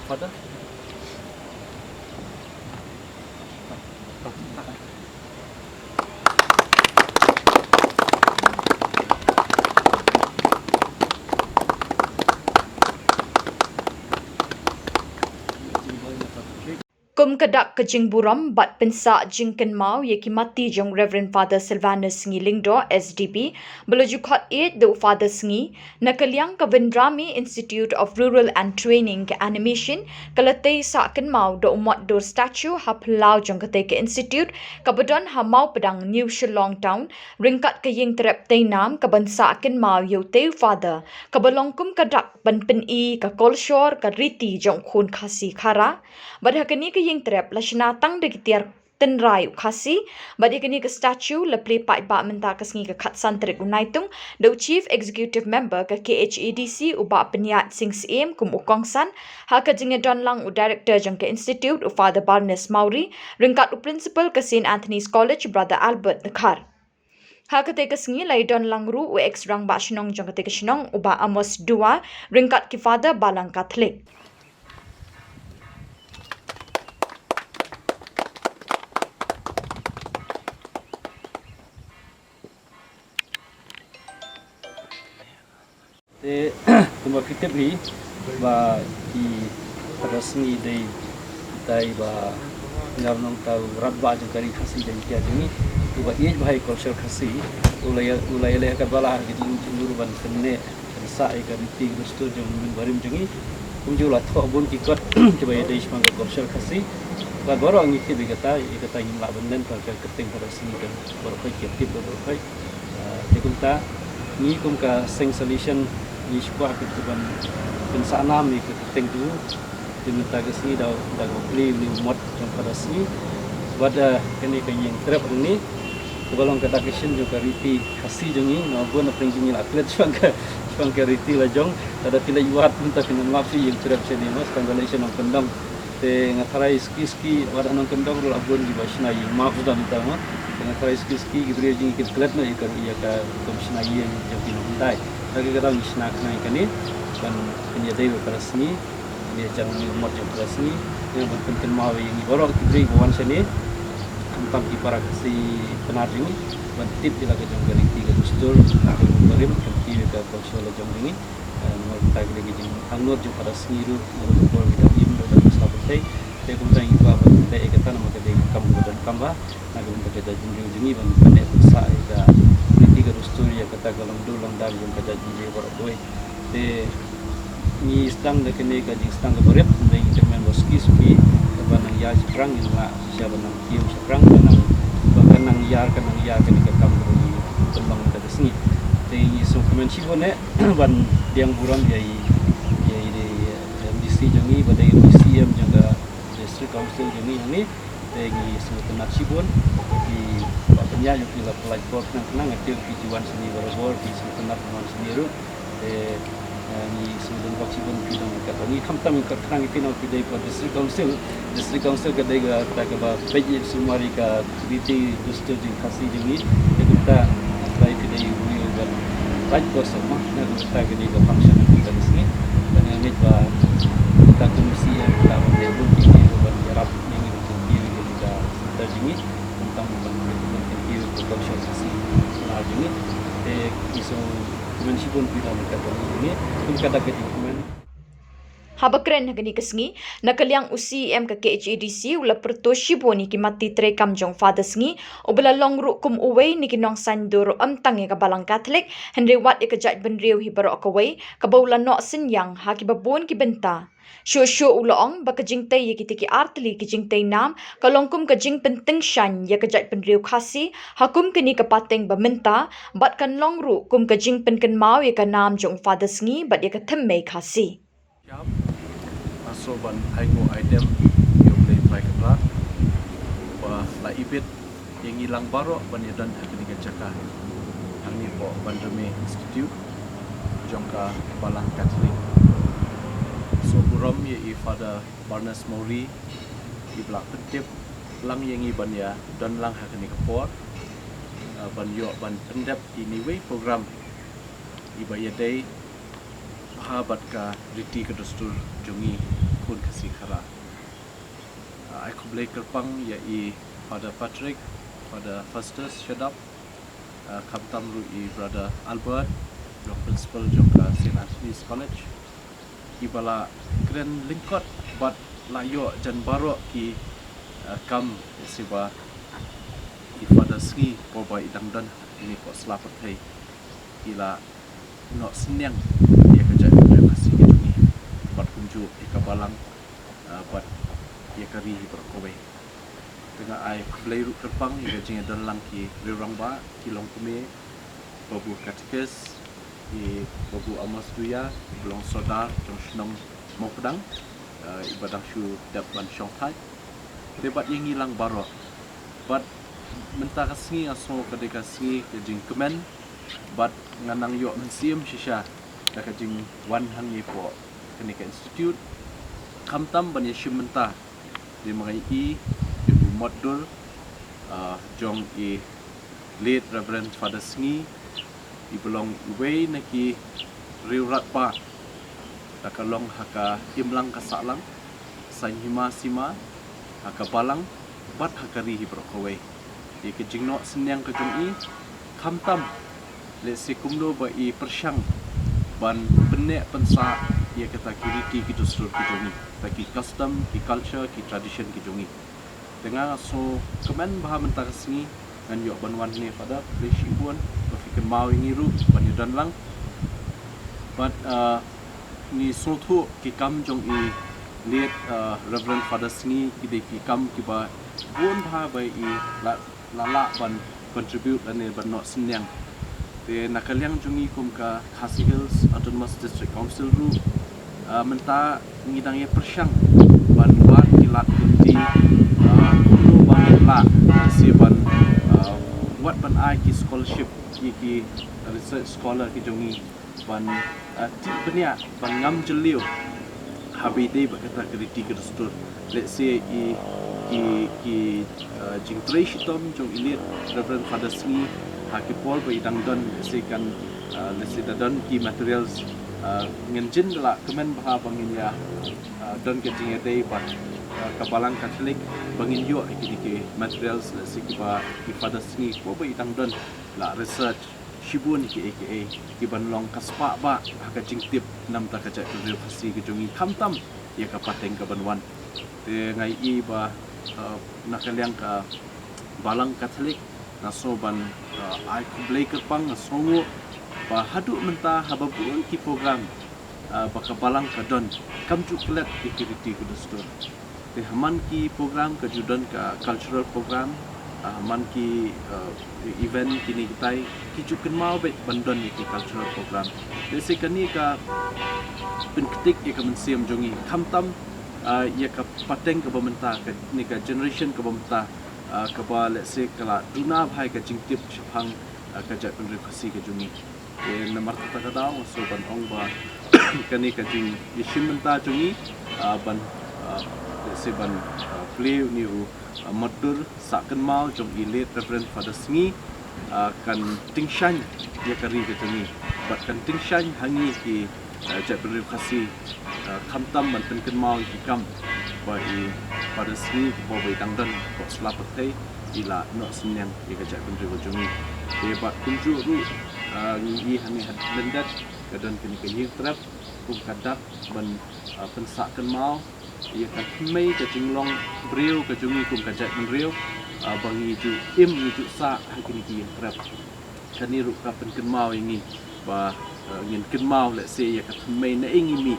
Father. Kum kadak ke jing buram bat pensa jingken mau yeki Matti jong Reverend Father Silvanus Sngi Lingdo SDP beluju khot it do Father Sngi nakaliang ke Vendrami Institute of Rural and Training ke Animation kalate sa ken mau do Motdur statue haplau jong kate ke Institute kabadon ha mau pedang New Shillong town ringkat ke ying Trep nam ke bansa ken mau yo te Father kabalong kum kadak ban pen i ka kolshor ka riti jong khun khasi khara badhakani ke ying Trep la shinatang de kitiar tenrai khasi badikani ke statue la play pai ba menta ke sngi ke khatsan trek unaitung do chief executive member ke KHADC uba penyat sings aim kum ukongsan ha ka jinge donlang u director jang ke institute u Father Barnes Mauri ringkat u principal ke St Anthony's College brother Albert Nakhar ha kate ke sngi lai donlang ru u ex rang ba shinong jang kate ke shinong uba Amos Dua ringkat ki Father Balang Catholic. Kuma kita beri ba di terasmi dari ba ngarnong tahu rabba jengkari khasi dan kia jengi ba iej bahai culture khasi ulai ka bala gitu nur ban kenne sa ai ka riti gusto jeng min barim jengi kumjula tho bun ikot coba ya dei smang culture khasi ba boro ngi ke bigata ikata ingla benden ka keting terasmi kan boro kai ketip boro kai dikunta ni kum ka sing solution ni sebuah ketuban Pynsahnam ni keting tu diminta ke sini dah beli mod yang pada sini pada kini kayeng Trep ni kebalong kata kishin juga riti khasi jongi no bon apring jingi atlet chuang ke riti la jong ada tila yuat minta kena mafi yang Trep sini mas congratulation on kendang te ngatharai ski wada nong kendang ro abon di basna yi maaf sudah minta ma ngatharai ski gibri jingi kit klet na ikar iya ka komishna yi yang pinundai lagi kata misnak naik ni dan penyedai bekerasni ini jangan mod yang bekerasni yang penting mau yang borok diberi kawan sini tentang para kasi penar ini dan tip di lagi jong garing tiga dustur aku berim kenti ke konsol jong ini mau kita lagi jong angnur jong pada seniru mau bor kita im dan sahabat saya kumpulan ibu apa kita ikatan nama kita kamu dan kamba aku kita jong ini dan pandai saya tiga dustur ya kata galang dulang dan jong kada jinje borok boy te ni stang de kene ka jing stang borep de intermen boski suki banang ya sekrang ni ma siapa nang kium sekrang nang bahkan nang yar kene ka kam ni tembang ka desni te ni so kemen si bone ban diang buram ya de MDC jongi badai MDCM jaga district council jongi ni te ni so tenat si bon di ya yo pila pelaj port nang atil pijuan seni borobor di sekenap man seniru ni sudun baksibun pidang kata ni khamtam ka krang ipinau pidai ko district council ka dega ta ka ba peji sumari ka biti dustu jing khasi jingi kita lai pidai wi ban right person ma na ta ka dega function kita sini dan ni ba ta komisi yang ta de bun ki ban jarap ni ni kita jingi tentang culture khasi na jingi iso munisipun pidang kata ini kata kejiman Habakren nagani kasngi nakaliang UCM ka KHADC ula pertoshi boni ki Matti trekam jong Father Sngi ubala longru kum uway ni kinong sanduro amtangi ka balang Catholic henry wat ikajat benriu hi baro akaway kabawla no senyang ha ki babon ki benta Shosho uloong baka jingtay yakitiki artli ki jingtay nam kalongkum ka jing penting shan yakajat benriu khasi hakum kini kapateng bamenta bat kan longru kum ka jing penken mau yakanam jong Father Sngi bat yakatemme khasi Asoban aigo item yung play by kepla ba la ibit yang hilang baro banyadan hakini kecaka angni po Bandreme Institute jongka balang Catholic so buram ye i Father Barnes Mauri i blak pentip lang yang i banya dan lang hakini kepor ban yo ban pendep ini program i bayadai sahabat ka riti kedustur jungi pun kasih kara. Aku boleh kerpang iai pada Patrick, pada Festus Shadap, Kaptam Rui Brother Albert, Jong Principal Jong St. Anthony's College. Ibala keren lingkot bat layo jan baro ki kam siba ifada Sngi poba idang dan ini po selapat hai ila no senyang ia kerja kasih gitu ni bat kunju ikabalang bat ia kari berkowe tengah ai bleiru kerpang ia jinga dalang ki rirang ba kilong kume babu katikes i babu amas duya belong sodar jong senam mau pedang ibadah syu dapat syongtai debat yang hilang baro bat mentah Sngi aso kadeka Sngi ke jing kemen bat nganang yo mensiam shisha ka jing wan hang ye po kenika institute kamtam ban yeshim mentah di mengai ibu Motdur jong i late Reverend Father Sngi i belong way naki riurat pa takalong haka imlang kasalang sanhima sima haka balang bat hakari hibrokowe di kejingno senyang kejung kamtam le sekumdo ba i persyang ban benek pensa ia kata kiriti gitu seluruh kejungi bagi custom ki culture ki tradition kejungi tengah so kemen baha mentah Sngi ngan yo banwan ni pada lesibun berfikir mau ngiru ban yudan lang but ni sotu ki kam jong i late Reverend Father Sngi ki kam ki ba bun baha ba i lala ban contribute dan ban not senyang te nakaliang jungi kum ka Khasi Hills Autonomous District Council ru menta ngidang ye persyang ban ban kilat kunti kuno ban la si ban wat ban ai ki scholarship ki research scholar ki jungi ban ti benia ban ngam jeliu habide ba kata kriti ke stur let's say ki jing tresitom jong ilit Reverend Father Sngi hakipol ba idang don sekan let's say don ki materials ngenjin la kemen baha bangin ya don ke jing day but kabalang Catholic bangin yo ki materials let's say ki Father Sngi ko ba idang don la research shibun ki aka ki banlong kaspa ba haka jing tip nam ta ka ja ke fasi ke jongi kamtam ya ka pateng ka banwan te ngai i ba nakaliang ka balang Catholic nasoban ai kublai kerpang nasongo ba hadu menta hababun ki program baka balang ka don kam tu klet security ku dostor te haman ki program ka judan ka cultural program haman ki event kini kitai ki juken mau bet bandon ki cultural program desi kani ka penketik ya ka mensiam jongi kamtam ia ka pateng ke bementa ke ni ka generation ke bementa ke ba let's say kala duna bhai ka jingtip shphang ka ja penrefasi ke jungi e namar ta ka daw so ban ong ba kani ka jing yishim menta jungi ban let's say ban play ni Motdur saken mau jong ilit Reverend Father Sngi kan tingshan ia kari ke jungi bat kan tingshan hangi ki ja penrefasi kamtam ban penken mau ki kam ba i pada Sngi bo bai dangdan ko selapat hai ila no senyang ia ka ja penrefasi debat kunju ru ngi hani had lendat kadon kini ke yeng Trep kum kadak ban pensaken mau ia ka mei ke jinglong breu ke jungi kum ka ja penreu bangi ju im ju sa kini ke yeng Trep kani ru ka penken mau ini ba ngin ken mau let's say ya ka mei na ingi mi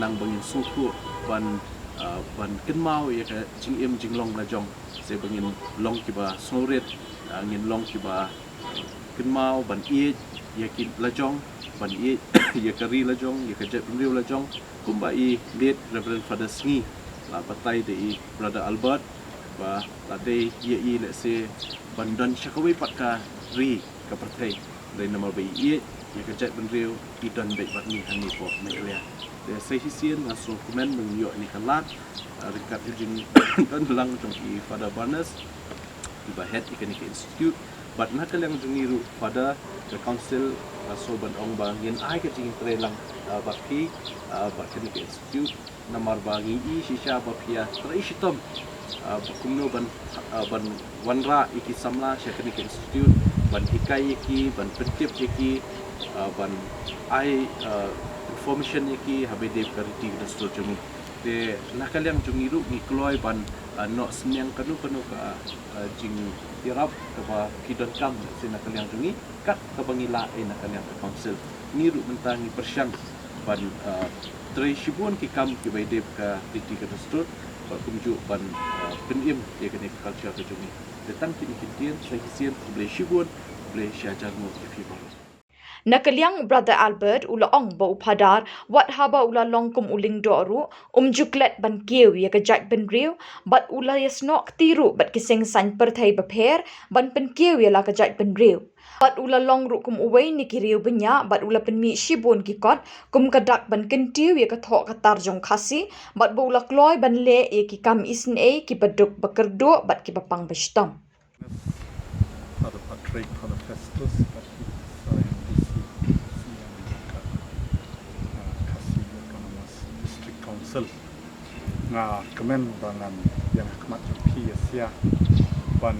nang bangin suku ban ken mau ya ka jing im jinglong la jong se bangin long ki ba snoret ngin long ki ba ken mau ban ie ya ki la jong ban ie ya ka ri la jong ya ka jet riu la jong kumba i late Reverend Father Sngi la patai de i Brother Albert ba la de ye i let's say ban don shakawi pat ka ri ka patai de nama ba ie ya kejat benriu idan baik batni hani po Meghalaya de sehisian ngaso komen mengyo ni kalat dekat ujung dan lang jong i Father Barnes di head Economic Institute but nakal yang jungiru pada the council so ban ong bangin ai ka jing trelang bakhi bakhi ke institute namar bangi I shisha bapia traishitom kumno ban wanra iki samla shakni ke institute ban hikai ki ban pentip ki ban ai information ki habede kariti ke sto jumi te nakaliang jungi ru ni kloi ban no snyang kanu ka jing tirap ka kidon kam sina kaliang jungi kat ka bangila na kaliang council ni ru mentangi persyang ban treshibun ki kam ki baide ka titi ka sto ba kumju ban penim ye kene culture ka jungi tetang kini kintian saya boleh shibun boleh syajar mo fi ba Nakaliang brother Albert ula ong ba upadar wat haba ula longkum uling doru juklet ban kieu ya kajak ben riu bat ula yasnok tiru bat kiseng san perthai baper ban pen kieu ya la kajak ben riu bat ula long ru kum uwei ni kiriu benya bat ula pen mi shibun kikot kum kadak ban kentiu ya kathok katar jong khasi bat ba ula kloi ban le ya ki kam isn e ki baduk bakerdo bat ki bapang bestom Pada Patrick, pada Festus, kasih Autonomous District Council. Nga kemen dengan yang kemat jupi Asia, ban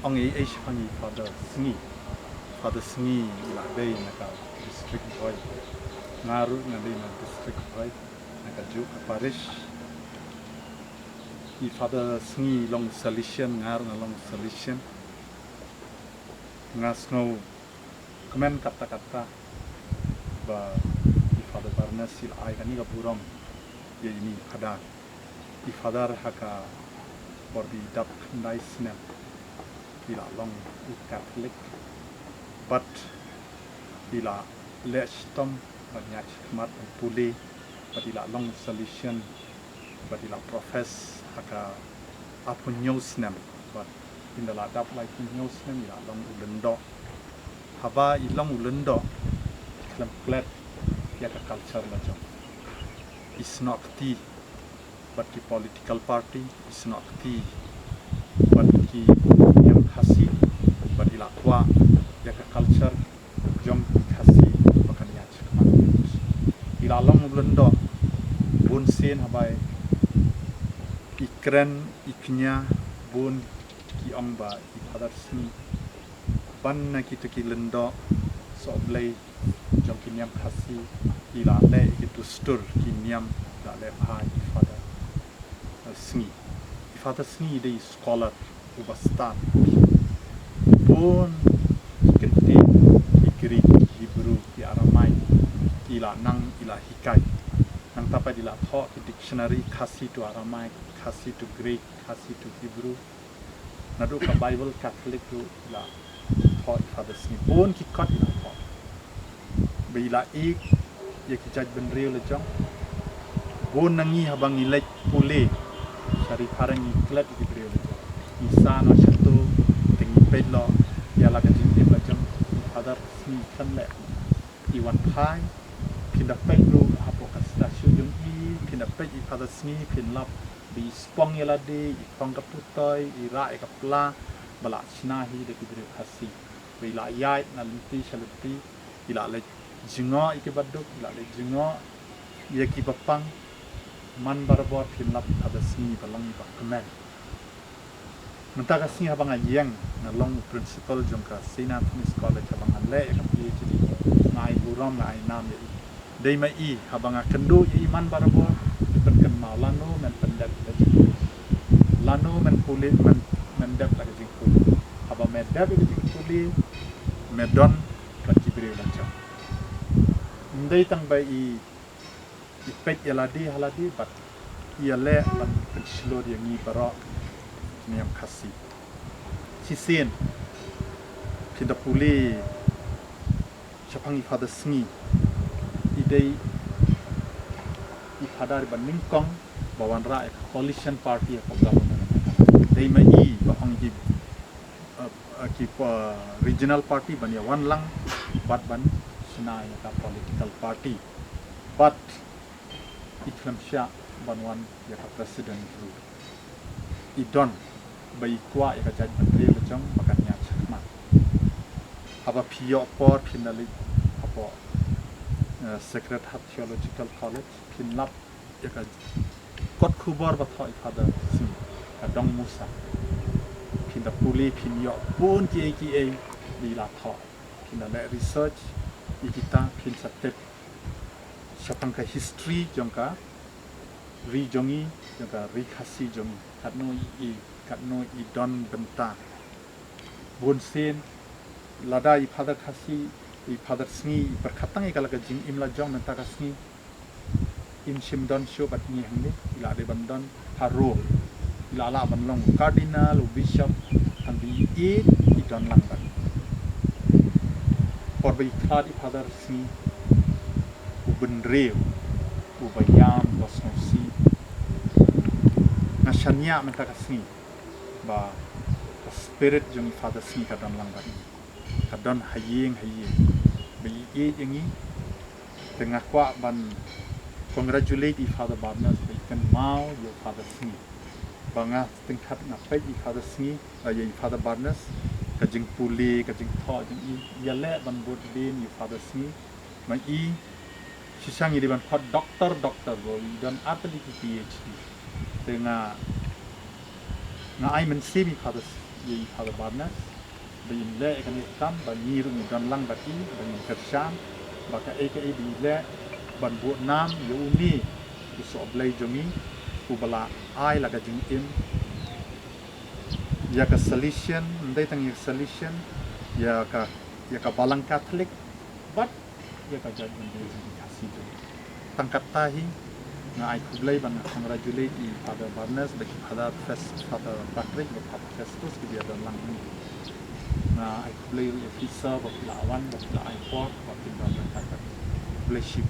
ongi Asia pangi pada Sngi lah day naga district boy, ngaru nanti na district boy naga juk parish. Pada Sngi long solution ngaru na long solution. Ngasno kemen kata-kata ba ifada barna sil ai kani ga buram ye ini ada ifadar haka bordi dap nice na ila long catholic but ila lechtom banyak mat puli but ila long solution but ila profess haka apun news nam but in the ladap like news nem ila long ulendo haba ilong ulendo klemklet ya ka culture la jom is not the but the political party is not the but the yang khasi but ila kwa ya ka culture jom khasi bakan ya chakma ila long ulendo bun sen habai ikren iknya bun ki ongba ipadar sni ban na kita ki lendo so blai jom kinyam khasi ila le itu stur kinyam da le bhai ifada sni de scholar ubastan pun kenti ikri Hebrew ki Aramai ila nang ila hikai nang tapa ila tho ki dictionary khasi to Aramai khasi to Greek khasi to Hebrew nadu ka Bible Catholic tu la thought father sni pun ki kat ila thought bila ik ye ki jaj ben real le jong bon nangi habang ilek pule sari parang iklat ki real le jong isa no chatu tingi pedlo ya la ka jing la jong father sni kan le iwan phai pinda pedro apo ka stasyon yung pinda ped father sni pin lap bi spong yala de ipang kaputoy ira kapla bala chinahi de kidre khasi bila yai na linti shaluti ila le jingo ikibaduk ila le jingo ye ki bapang man barbor pinlap ada sni balang bakmen mentaga sni habang ayeng na long principal jongka St. Anthony's College habang le ka PhD ngai buram ngai nam ye dei mai I habang kendu ye iman barbor penken malano men pendek lano men puli men dep lagi jing puli haba men dep lagi jing puli medon kan kibri lancar ndai tang bai I pet haladi bat ia le ban pensilor yang ni bara niam khasi sisen pinda puli chapangi fada sngi idei ifadar ban ningkong bawan ra coalition party of government dei mai ba ong ki regional party ban ya wan lang bat ban sinai ka political party but iklam sya ban wan ya ka president ru idon bai kwa ya ka jaj ban re le jong bakan ya chakma haba phio por phinali po Secretariat Theological College pin lap ya ka kot khubor ba thoi father si ka dong musa pin da puli pin yo pun ki di la tho pin da le research kita pin sa tep sapang ka history jongka ri jongi jongka ri khasi jongi katno i don benta bun sen lada i father khasi i father sngi berkatang i kalaga jing imla jong menta kasni in shimdon show bat ni hangni ila de bandon haro ila ala banlong cardinal bishop and the i don lang bat por bi khad i father sngi uben rew ubayam bosnosi nashanya menta kasni ba spirit jong i father sngi kadon lang bat kadon hayeng bi yang ini tengah kuat ban congratulate i father Barnes bi kan mau yo father Sngi banga tingkat ngapai i father Sngi ya i father Barnes kajing puli kajing tho jing i ya le ban bot bin i father Sngi ma i sisang i ban khot doctor bo i dan atli PhD tengah ngai men semi father i father Barnes bin le kan tam ban ni ru dan lang bati ban kersham baka aka di le ban bu nam yo ni so blai jongi ku bala ai la ga jing im ya ka solution ndai tang ya solution ya ka balang catholic but ya ka judgment day kasih tu tangkat tahi na ai ku blai ban congratulate i father Barnes bagi father Patrick bagi Festus ki dia dan lang ni na ai play officer of lawan of la import of the government bless you